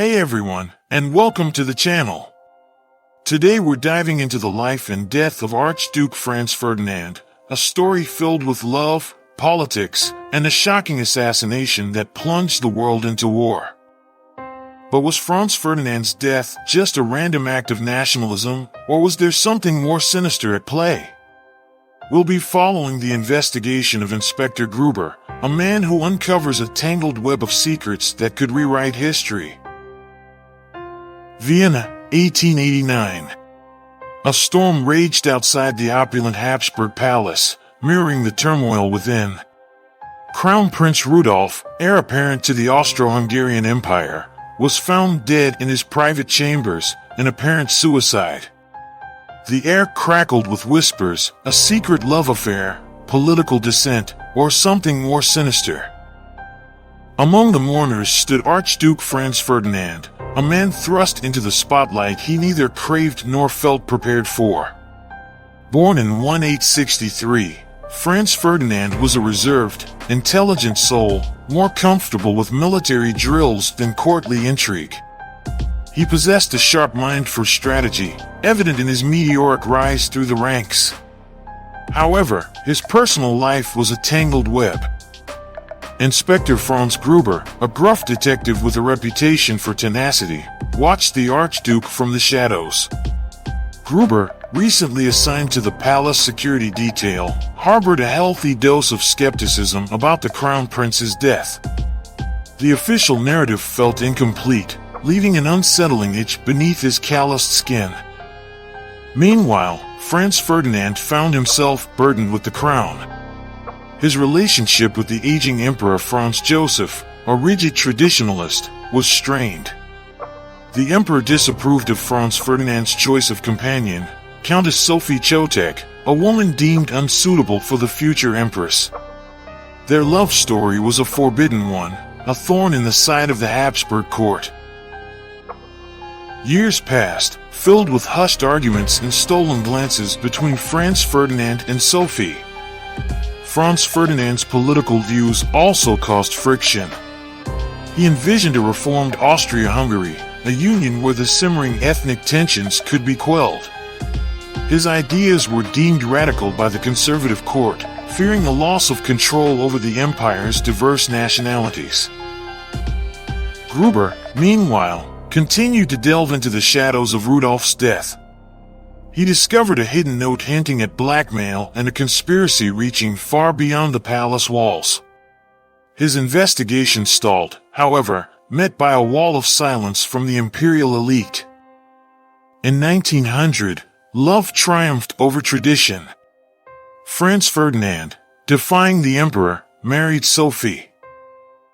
Hey everyone, and welcome to the channel. Today we're diving into the life and death of Archduke Franz Ferdinand, a story filled with love, politics, and a shocking assassination that plunged the world into war. But was Franz Ferdinand's death just a random act of nationalism, or was there something more sinister at play? We'll be following the investigation of Inspector Gruber, a man who uncovers a tangled web of secrets that could rewrite history. Vienna, 1889. A storm raged outside the opulent Habsburg palace, mirroring the turmoil within. Crown Prince Rudolf, heir apparent to the Austro-Hungarian Empire, was found dead in his private chambers, an apparent suicide. The air crackled with whispers, a secret love affair, political dissent, or something more sinister. Among the mourners stood Archduke Franz Ferdinand, a man thrust into the spotlight he neither craved nor felt prepared for. Born in 1863, Franz Ferdinand was a reserved, intelligent soul, more comfortable with military drills than courtly intrigue. He possessed a sharp mind for strategy, evident in his meteoric rise through the ranks. However, his personal life was a tangled web. Inspector Franz Gruber, a gruff detective with a reputation for tenacity, watched the Archduke from the shadows. Gruber, recently assigned to the palace security detail, harbored a healthy dose of skepticism about the Crown Prince's death. The official narrative felt incomplete, leaving an unsettling itch beneath his calloused skin. Meanwhile, Franz Ferdinand found himself burdened with the crown. His relationship with the aging Emperor Franz Joseph, a rigid traditionalist, was strained. The emperor disapproved of Franz Ferdinand's choice of companion, Countess Sophie Chotek, a woman deemed unsuitable for the future empress. Their love story was a forbidden one, a thorn in the side of the Habsburg court. Years passed, filled with hushed arguments and stolen glances between Franz Ferdinand and Sophie. Franz Ferdinand's political views also caused friction. He envisioned a reformed Austro-Hungary, a union where the simmering ethnic tensions could be quelled. His ideas were deemed radical by the conservative court, fearing the loss of control over the empire's diverse nationalities. Gruber, meanwhile, continued to delve into the shadows of Rudolf's death. He discovered a hidden note hinting at blackmail and a conspiracy reaching far beyond the palace walls. His investigation stalled, however, met by a wall of silence from the imperial elite. In 1900, love triumphed over tradition. Franz Ferdinand, defying the emperor, married Sophie.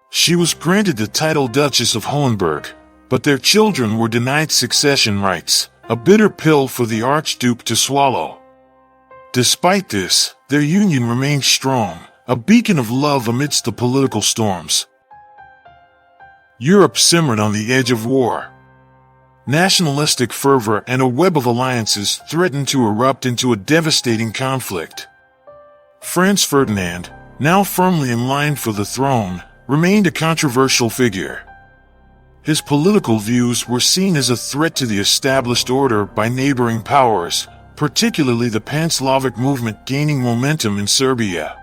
She was granted the title Duchess of Hohenberg, but their children were denied succession rights, a bitter pill for the Archduke to swallow. Despite this, their union remained strong, a beacon of love amidst the political storms. Europe simmered on the edge of war. Nationalistic fervor and a web of alliances threatened to erupt into a devastating conflict. Franz Ferdinand, now firmly in line for the throne, remained a controversial figure. His political views were seen as a threat to the established order by neighboring powers, particularly the Pan-Slavic movement gaining momentum in Serbia.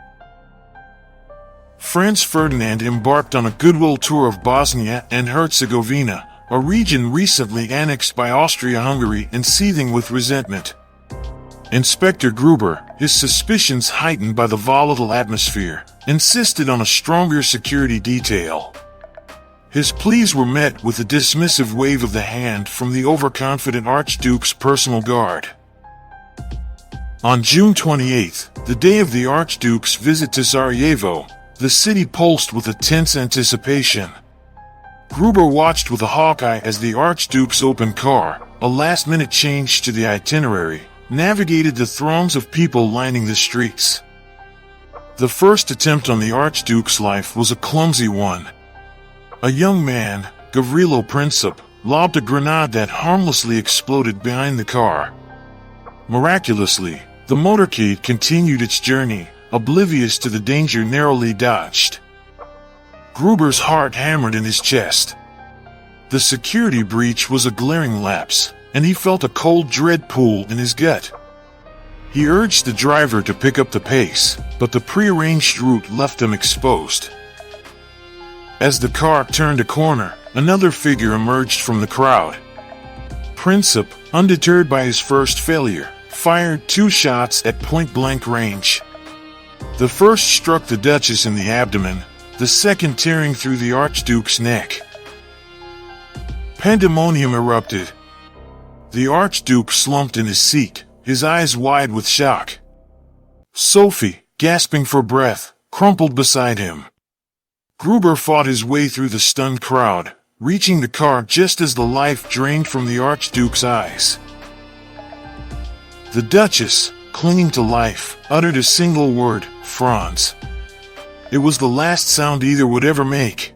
Franz Ferdinand embarked on a goodwill tour of Bosnia and Herzegovina, a region recently annexed by Austria-Hungary and seething with resentment. Inspector Gruber, his suspicions heightened by the volatile atmosphere, insisted on a stronger security detail. His pleas were met with a dismissive wave of the hand from the overconfident Archduke's personal guard. On June 28, the day of the Archduke's visit to Sarajevo, the city pulsed with a tense anticipation. Gruber watched with a hawk eye as the Archduke's open car, a last-minute change to the itinerary, navigated the throngs of people lining the streets. The first attempt on the Archduke's life was a clumsy one. A young man, Gavrilo Princip, lobbed a grenade that harmlessly exploded behind the car. Miraculously, the motorcade continued its journey, oblivious to the danger narrowly dodged. Gruber's heart hammered in his chest. The security breach was a glaring lapse, and he felt a cold dread pool in his gut. He urged the driver to pick up the pace, but the prearranged route left him exposed. As the car turned a corner, another figure emerged from the crowd. Princip, undeterred by his first failure, fired 2 shots at point-blank range. The first struck the Duchess in the abdomen, the second tearing through the Archduke's neck. Pandemonium erupted. The Archduke slumped in his seat, his eyes wide with shock. Sophie, gasping for breath, crumpled beside him. Gruber fought his way through the stunned crowd, reaching the car just as the life drained from the Archduke's eyes. The Duchess, clinging to life, uttered a single word, Franz. It was the last sound either would ever make.